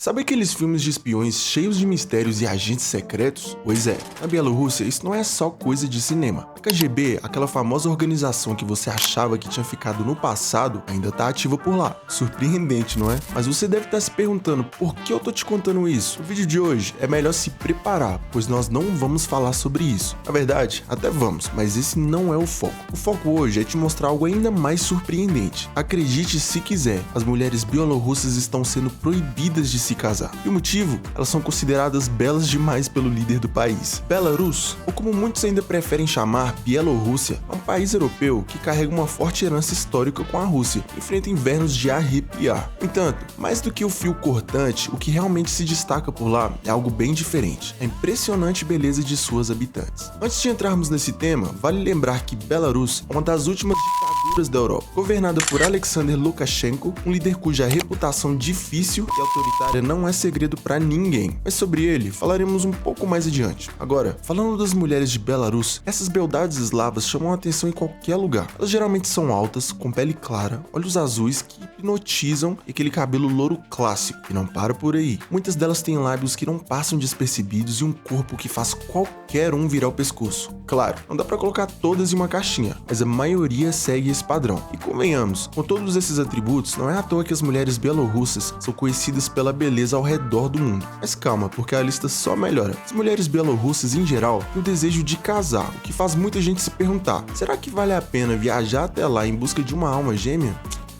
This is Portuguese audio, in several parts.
Sabe aqueles filmes de espiões cheios de mistérios e agentes secretos? Pois é, na Bielorrússia isso não é só coisa de cinema. A KGB, aquela famosa organização que você achava que tinha ficado no passado, ainda tá ativa por lá. Surpreendente, não é? Mas você deve estar se perguntando por que eu tô te contando isso. No vídeo de hoje é melhor se preparar, pois nós não vamos falar sobre isso. Na verdade, até vamos, mas esse não é o foco. O foco hoje é te mostrar algo ainda mais surpreendente. Acredite se quiser, as mulheres bielorrussas estão sendo proibidas de se casar. E o motivo? Elas são consideradas belas demais pelo líder do país. Belarus, ou como muitos ainda preferem chamar, Bielorrússia, é um país europeu que carrega uma forte herança histórica com a Rússia, e enfrenta invernos de arrepiar. No entanto, mais do que o fio cortante, o que realmente se destaca por lá é algo bem diferente: a impressionante beleza de suas habitantes. Antes de entrarmos nesse tema, vale lembrar que Belarus é uma das últimas ditaduras da Europa, governada por Alexander Lukashenko, um líder cuja reputação difícil e autoritária não é segredo para ninguém, mas sobre ele falaremos um pouco mais adiante. Agora, falando das mulheres de Belarus, essas beldades eslavas chamam a atenção em qualquer lugar. Elas geralmente são altas, com pele clara, olhos azuis que hipnotizam e aquele cabelo louro clássico, e não para por aí. Muitas delas têm lábios que não passam despercebidos e um corpo que faz qualquer um virar o pescoço. Claro, não dá pra colocar todas em uma caixinha, mas a maioria segue esse padrão. E convenhamos, com todos esses atributos, não é à toa que as mulheres bielorrussas são conhecidas pela beleza ao redor do mundo. Mas calma, porque a lista só melhora. As mulheres bielorrussas, em geral, têm o desejo de casar, o que faz muita gente se perguntar: será que vale a pena viajar até lá em busca de uma alma gêmea?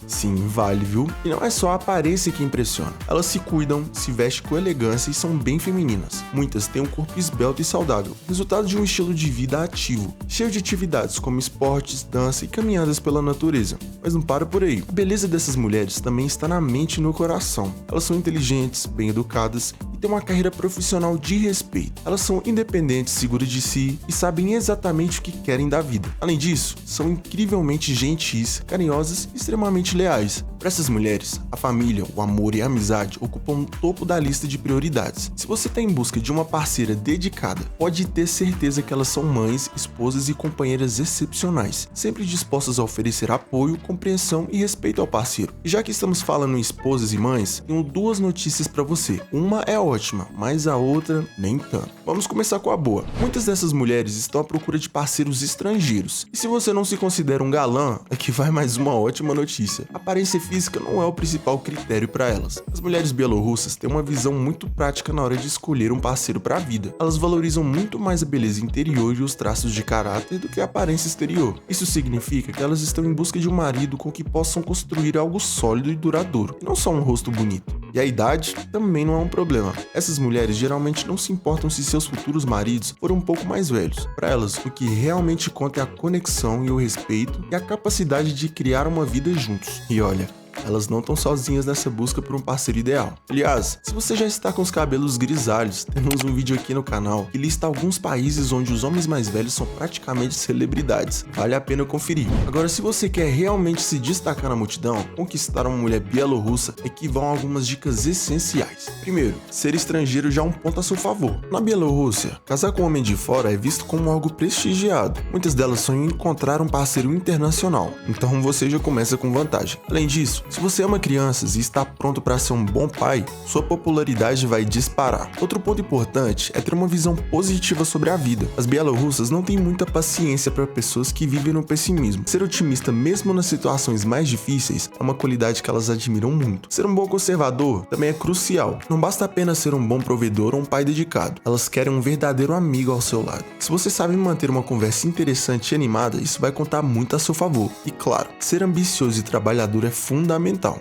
Sim, vale, viu? E não é só a aparência que impressiona. Elas se cuidam, se vestem com elegância e são bem femininas. Muitas têm um corpo esbelto e saudável, resultado de um estilo de vida ativo, cheio de atividades como esportes, dança e caminhadas pela natureza. Mas não para por aí. A beleza dessas mulheres também está na mente e no coração. Elas são inteligentes, bem educadas e têm uma carreira profissional de respeito. Elas são independentes, seguras de si e sabem exatamente o que querem da vida. Além disso, são incrivelmente gentis, carinhosas e extremamente leais. Para essas mulheres, a família, o amor e a amizade ocupam o topo da lista de prioridades. Se você está em busca de uma parceira dedicada, pode ter certeza que elas são mães, esposas e companheiras excepcionais, sempre dispostas a oferecer apoio, compreensão e respeito ao parceiro. E já que estamos falando em esposas e mães, tenho duas notícias para você. Uma é ótima, mas a outra nem tanto. Vamos começar com a boa. Muitas dessas mulheres estão à procura de parceiros estrangeiros. E se você não se considera um galã, aqui vai mais uma ótima notícia. A aparência física não é o principal critério para elas. As mulheres bielorrussas têm uma visão muito prática na hora de escolher um parceiro para a vida. Elas valorizam muito mais a beleza interior e os traços de caráter do que a aparência exterior. Isso significa que elas estão em busca de um marido com que possam construir algo sólido e duradouro, e não só um rosto bonito. E a idade também não é um problema. Essas mulheres geralmente não se importam se seus futuros maridos forem um pouco mais velhos. Para elas, o que realmente conta é a conexão e o respeito e a capacidade de criar uma vida juntos. E olha, elas não estão sozinhas nessa busca por um parceiro ideal. Aliás, se você já está com os cabelos grisalhos, temos um vídeo aqui no canal que lista alguns países onde os homens mais velhos são praticamente celebridades. Vale a pena conferir. Agora, se você quer realmente se destacar na multidão, conquistar uma mulher bielorrussa, aqui vão algumas dicas essenciais. Primeiro, ser estrangeiro já é um ponto a seu favor. Na Bielorrússia, casar com um homem de fora é visto como algo prestigiado. Muitas delas sonham em encontrar um parceiro internacional, então você já começa com vantagem. Além disso, se você ama crianças e está pronto para ser um bom pai, sua popularidade vai disparar. Outro ponto importante é ter uma visão positiva sobre a vida. As bielorrussas não têm muita paciência para pessoas que vivem no pessimismo. Ser otimista mesmo nas situações mais difíceis é uma qualidade que elas admiram muito. Ser um bom conservador também é crucial. Não basta apenas ser um bom provedor ou um pai dedicado. Elas querem um verdadeiro amigo ao seu lado. Se você sabe manter uma conversa interessante e animada, isso vai contar muito a seu favor. E claro, ser ambicioso e trabalhador é fundamental.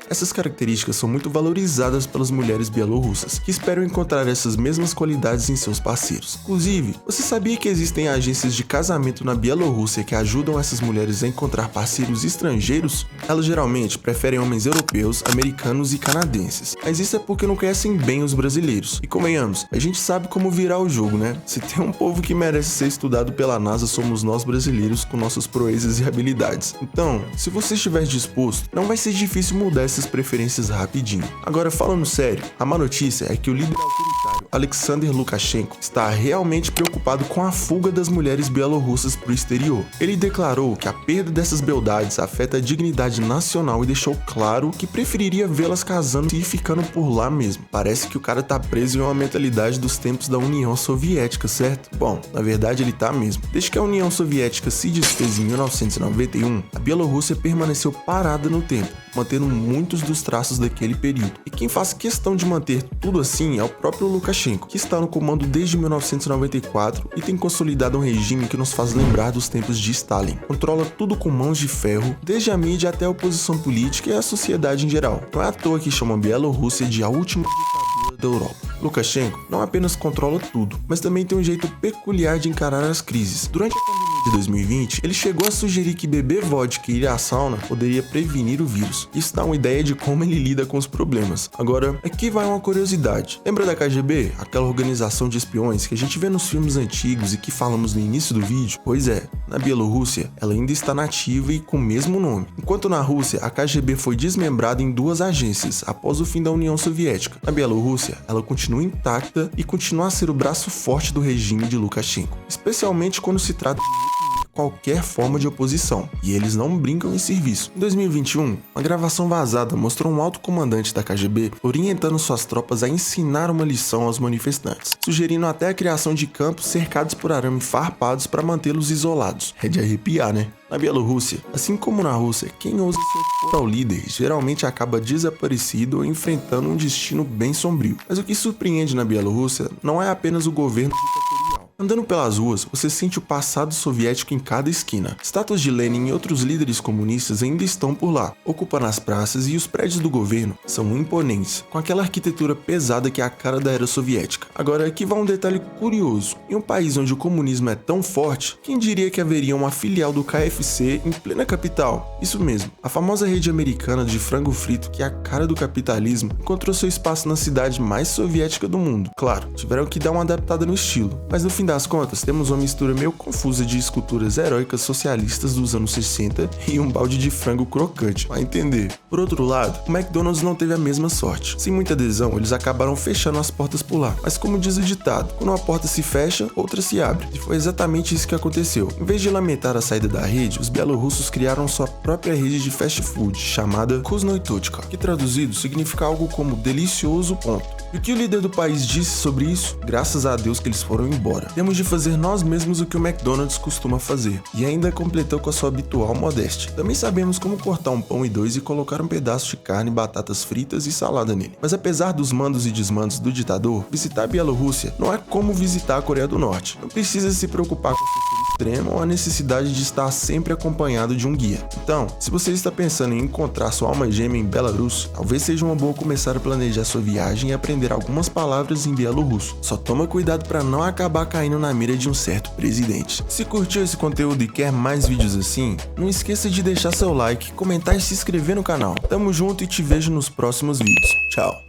Essas características são muito valorizadas pelas mulheres bielorrussas, que esperam encontrar essas mesmas qualidades em seus parceiros. Inclusive, você sabia que existem agências de casamento na Bielorrússia que ajudam essas mulheres a encontrar parceiros estrangeiros? Elas geralmente preferem homens europeus, americanos e canadenses, mas isso é porque não conhecem bem os brasileiros. E convenhamos, a gente sabe como virar o jogo, né? Se tem um povo que merece ser estudado pela NASA, somos nós brasileiros com nossas proezas e habilidades. Então, se você estiver disposto, não vai ser difícil mudar essas preferências rapidinho. Agora, falando sério, a má notícia é que o líder autoritário Alexander Lukashenko está realmente preocupado com a fuga das mulheres bielorrussas para o exterior. Ele declarou que a perda dessas beldades afeta a dignidade nacional e deixou claro que preferiria vê-las casando e ficando por lá mesmo. Parece que o cara tá preso em uma mentalidade dos tempos da União Soviética, certo? Bom, na verdade ele tá mesmo. Desde que a União Soviética se desfez em 1991, a Bielorrússia permaneceu parada no tempo, mantendo muitos dos traços daquele período. E quem faz questão de manter tudo assim é o próprio Lukashenko, que está no comando desde 1994 e tem consolidado um regime que nos faz lembrar dos tempos de Stalin. Controla tudo com mãos de ferro, desde a mídia até a oposição política e a sociedade em geral. Não é à toa que chamam a Bielorrússia de a última ditadura da Europa. Lukashenko não apenas controla tudo, mas também tem um jeito peculiar de encarar as crises. Durante a pandemia de 2020, ele chegou a sugerir que beber vodka e ir à sauna poderia prevenir o vírus. Isso dá uma ideia de como ele lida com os problemas. Agora, aqui vai uma curiosidade. Lembra da KGB? Aquela organização de espiões que a gente vê nos filmes antigos e que falamos no início do vídeo? Pois é, na Bielorrússia, ela ainda está nativa e com o mesmo nome. Enquanto na Rússia, a KGB foi desmembrada em duas agências após o fim da União Soviética. Na Bielorrússia, ela continua intacta e continua a ser o braço forte do regime de Lukashenko, especialmente quando se trata de qualquer forma de oposição, e eles não brincam em serviço. Em 2021, uma gravação vazada mostrou um alto comandante da KGB orientando suas tropas a ensinar uma lição aos manifestantes, sugerindo até a criação de campos cercados por arame farpados para mantê-los isolados. É de arrepiar, né? Na Bielorrússia, assim como na Rússia, quem ousa se opor ao líder geralmente acaba desaparecido ou enfrentando um destino bem sombrio. Mas o que surpreende na Bielorrússia não é apenas o governo ditatorial. Andando pelas ruas, você sente o passado soviético em cada esquina. Estátuas de Lenin e outros líderes comunistas ainda estão por lá, ocupando as praças, e os prédios do governo são imponentes, com aquela arquitetura pesada que é a cara da era soviética. Agora, aqui vai um detalhe curioso. Em um país onde o comunismo é tão forte, quem diria que haveria uma filial do KFC em plena capital? Isso mesmo, a famosa rede americana de frango frito, que é a cara do capitalismo, encontrou seu espaço na cidade mais soviética do mundo. Claro, tiveram que dar uma adaptada no estilo, mas no fim das contas, temos uma mistura meio confusa de esculturas heróicas socialistas dos anos 60 e um balde de frango crocante, vai entender. Por outro lado, o McDonald's não teve a mesma sorte. Sem muita adesão, eles acabaram fechando as portas por lá. Mas como diz o ditado, quando uma porta se fecha, outra se abre. E foi exatamente isso que aconteceu. Em vez de lamentar a saída da rede, os bielorrussos criaram sua própria rede de fast food, chamada Vkусноy Точка, que traduzido significa algo como delicioso ponto. E o que o líder do país disse sobre isso? Graças a Deus que eles foram embora. Temos de fazer nós mesmos o que o McDonald's costuma fazer. E ainda completou com a sua habitual modéstia. Também sabemos como cortar um pão e dois e colocar um pedaço de carne, batatas fritas e salada nele. Mas apesar dos mandos e desmandos do ditador, visitar a Bielorrússia não é como visitar a Coreia do Norte. Não precisa se preocupar com o extremo ou a necessidade de estar sempre acompanhado de um guia. Então, se você está pensando em encontrar sua alma gêmea em Belarus, talvez seja uma boa começar a planejar sua viagem e aprender algumas palavras em bielorrusso. Só toma cuidado para não acabar caindo na mira de um certo presidente. Se curtiu esse conteúdo e quer mais vídeos assim, não esqueça de deixar seu like, comentar e se inscrever no canal. Tamo junto e te vejo nos próximos vídeos. Tchau!